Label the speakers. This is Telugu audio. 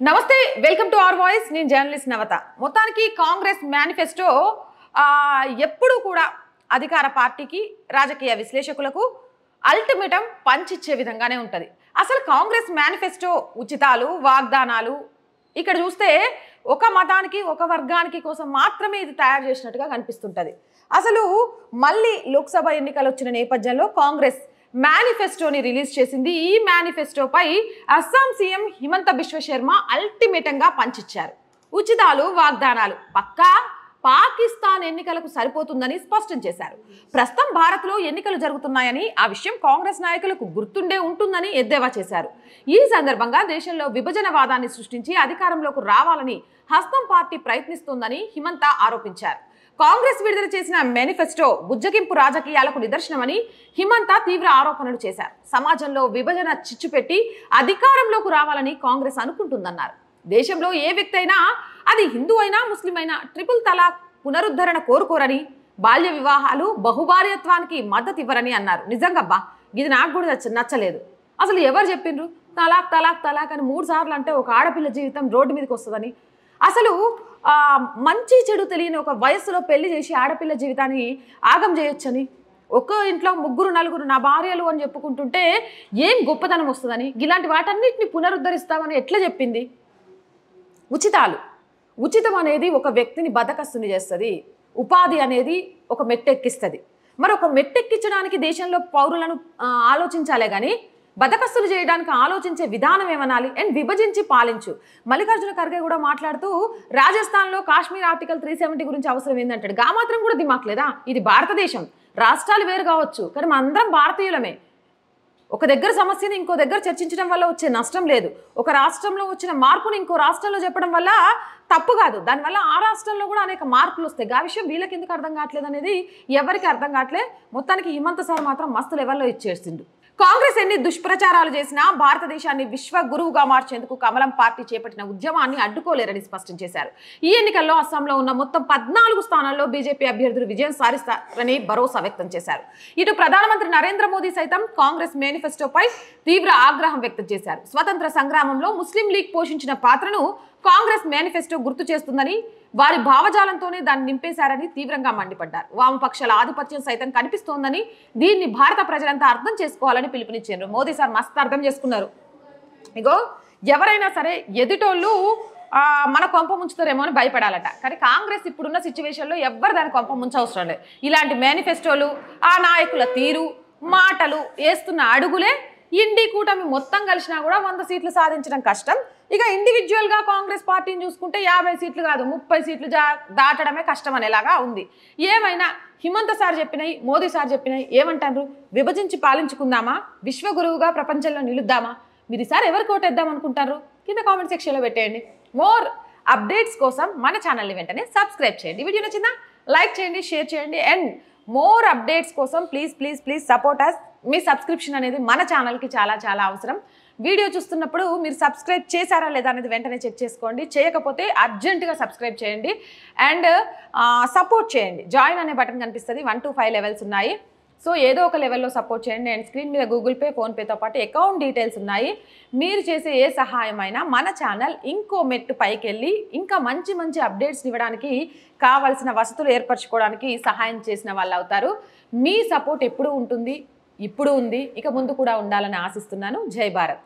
Speaker 1: నమస్తే వెల్కమ్ టు అవర్ వాయిస్ నేను జర్నలిస్ట్ నవత మొత్తానికి కాంగ్రెస్ మేనిఫెస్టో ఎప్పుడు కూడా అధికార పార్టీకి రాజకీయ విశ్లేషకులకు అల్టిమేటం పంచిచ్చే విధంగానే ఉంటది అసలు కాంగ్రెస్ మేనిఫెస్టో ఉచితాలు వాగ్దానాలు ఇక్కడ చూస్తే ఒక మతానికి ఒక వర్గానికి కోసం మాత్రమే ఇది తయారు చేసినట్టుగా కనిపిస్తుంటది అసలు మళ్ళీ లోక్సభ ఎన్నికలు వచ్చిన నేపథ్యంలో కాంగ్రెస్ మేనిఫెస్టోని రిలీజ్ చేసింది ఈ మేనిఫెస్టోపై అస్సాం సీఎం హిమంత బిశ్వ శర్మ అల్టిమేటంగా పంచిచ్చారు ఉచితాలు వాగ్దానాలు పక్కా పాకిస్తాన్ ఎన్నికలకు సరిపోతుందని స్పష్టం చేశారు ప్రస్తుతం భారత్లో ఎన్నికలు జరుగుతున్నాయని ఆ విషయం కాంగ్రెస్ నాయకులకు గుర్తుండే ఉంటుందని ఎద్దేవా చేశారు ఈ సందర్భంగా దేశంలో విభజనవాదాన్ని సృష్టించి అధికారంలోకి రావాలని హస్తం పార్టీ ప్రయత్నిస్తోందని హిమంత ఆరోపించారు కాంగ్రెస్ విడుదల చేసిన మేనిఫెస్టో బుజ్జగింపు రాజకీయాలకు నిదర్శనమని హిమంత తీవ్ర ఆరోపణలు చేశారు సమాజంలో విభజన చిచ్చుపెట్టి అధికారంలోకి రావాలని కాంగ్రెస్ అనుకుంటుందన్నారు దేశంలో ఏ వ్యక్తి అయినా అది హిందూ అయినా ముస్లిం అయినా ట్రిపుల్ తలాక్ పునరుద్ధరణ కోరుకోరని బాల్య వివాహాలు బహుభార్యత్వానికి మద్దతు ఇవ్వరని అన్నారు నిజంగా ఇది నాకు కూడా నచ్చలేదు అసలు ఎవరు చెప్పిండ్రు తలాక్ తలాక్ తలాక్ అని 3 సార్లు అంటే ఒక ఆడపిల్ల జీవితం రోడ్డు మీదకి వస్తుందని అసలు మంచి చెడు తెలియని ఒక వయస్సులో పెళ్లి చేసి ఆడపిల్ల జీవితాన్ని ఆగం చేయొచ్చని ఒక ఇంట్లో 3-4 నా భార్యలు అని చెప్పుకుంటుంటే ఏం గొప్పతనం వస్తుందని ఇలాంటి వాటన్నిటిని పునరుద్ధరిస్తామని ఎట్లా చెప్పింది ఉచితం అనేది ఒక వ్యక్తిని బతకస్తుని చేస్తుంది ఉపాధి అనేది ఒక మెట్టెక్కిస్తుంది మరి ఒక మెట్టెక్కించడానికి దేశంలో పౌరులను ఆలోచించాలే కానీ బతకస్తులు చేయడానికి ఆలోచించే విధానం ఏమనాలి అండ్ విభజించి పాలించు మల్లికార్జున ఖర్గే కూడా మాట్లాడుతూ రాజస్థాన్లో కాశ్మీర్ ఆర్టికల్ 370 గురించి అవసరం ఏందంటాడు గా మాత్రం కూడా దిమాక్ లేదా ఇది భారతదేశం రాష్ట్రాలు వేరు కావచ్చు కానీ మనందరం భారతీయులమే ఒక దగ్గర సమస్యని ఇంకో దగ్గర చర్చించడం వల్ల వచ్చే నష్టం లేదు ఒక రాష్ట్రంలో వచ్చిన మార్పుని ఇంకో రాష్ట్రంలో చెప్పడం వల్ల తప్పు కాదు దానివల్ల ఆ రాష్ట్రంలో కూడా అనేక మార్పులు వస్తాయి ఆ విషయం వీళ్ళకి ఎందుకు అర్థం కావట్లేదు అనేది ఎవరికి అర్థం కావట్లేదు మొత్తానికి హిమంత సార్ మాత్రం మస్తు లెవెల్లో ఇచ్చేసిండు కాంగ్రెస్ ఎన్ని దుష్ప్రచారాలు చేసినా భారతదేశాన్ని విశ్వ గురువుగా మార్చేందుకు కమలం పార్టీ చేపట్టిన ఉద్యమాన్ని అడ్డుకోలేరని స్పష్టం చేశారు ఈ ఎన్నికల్లో అస్సాంలో ఉన్న మొత్తం 14 స్థానాల్లో బీజేపీ అభ్యర్థులు విజయం సాధిస్తారని భరోసా వ్యక్తం చేశారు ఇటు ప్రధానమంత్రి నరేంద్ర మోదీ సైతం కాంగ్రెస్ మేనిఫెస్టోపై తీవ్ర ఆగ్రహం వ్యక్తం చేశారు స్వతంత్ర సంగ్రామంలో ముస్లిం లీగ్ పోషించిన పాత్రను కాంగ్రెస్ మేనిఫెస్టో గుర్తు చేస్తుందని వారి భావజాలంతోనే దాన్ని నింపేశారని తీవ్రంగా మండిపడ్డారు వామపక్షాల ఆధిపత్యం సైతం కనిపిస్తోందని దీన్ని భారత ప్రజలంతా అర్థం చేసుకోవాలని పిలుపునిచ్చారు మోదీ సార్ మస్తు అర్థం చేసుకున్నారు ఇగో ఎవరైనా సరే ఎదుటోళ్ళు మన కొంప ముంచుతారేమో అని భయపడాలట కానీ కాంగ్రెస్ ఇప్పుడున్న సిచ్యువేషన్లో ఎవ్వరు దాని కొంప ముంచవసరం లేదు ఇలాంటి మేనిఫెస్టోలు ఆ నాయకుల తీరు మాటలు వేస్తున్న అడుగులే ఇండి కూటమి మొత్తం కలిసినా కూడా 100 సీట్లు సాధించడం కష్టం ఇక ఇండివిజువల్గా కాంగ్రెస్ పార్టీని చూసుకుంటే 50 సీట్లు కాదు 30 సీట్లు దాటడమే కష్టం అనేలాగా ఉంది ఏమైనా హిమంత సార్ చెప్పినాయి మోదీ సార్ చెప్పినాయి ఏమంటారు విభజించి పాలించుకుందామా విశ్వగురువుగా ప్రపంచంలో నిలుద్దామా మీరు ఈసారి ఎవరు కోటేద్దాం అనుకుంటారు కింద కామెంట్ సెక్షన్లో పెట్టేయండి మోర్ అప్డేట్స్ కోసం మన ఛానల్ని వెంటనే సబ్స్క్రైబ్ చేయండి వీడియో నచ్చిందా లైక్ చేయండి షేర్ చేయండి అండ్ మోర్ అప్డేట్స్ కోసం ప్లీజ్ సపోర్ట్ అస్ మీ సబ్స్క్రిప్షన్ అనేది మన ఛానల్కి చాలా చాలా అవసరం వీడియో చూస్తున్నప్పుడు మీరు సబ్స్క్రైబ్ చేశారా లేదా అనేది వెంటనే చెక్ చేసుకోండి చేయకపోతే అర్జెంటుగా సబ్స్క్రైబ్ చేయండి అండ్ సపోర్ట్ చేయండి జాయిన్ అనే బటన్ కనిపిస్తుంది 1 to 5 లెవెల్స్ ఉన్నాయి సో ఏదో ఒక లెవెల్లో సపోర్ట్ చేయండి అండ్ స్క్రీన్ మీద గూగుల్ పే ఫోన్పేతో పాటు అకౌంట్ డీటెయిల్స్ ఉన్నాయి మీరు చేసే ఏ సహాయమైనా మన ఛానల్ ఇంకో మెట్టు పైకి వెళ్ళి ఇంకా మంచి అప్డేట్స్ ఇవ్వడానికి కావాల్సిన వసతులు ఏర్పరచుకోవడానికి సహాయం చేసిన వాళ్ళు అవుతారు మీ సపోర్ట్ ఎప్పుడు ఉంటుంది ఇప్పుడు ఉంది ఇక ముందు కూడా ఉండాలని ఆశిస్తున్నాను జై భారత్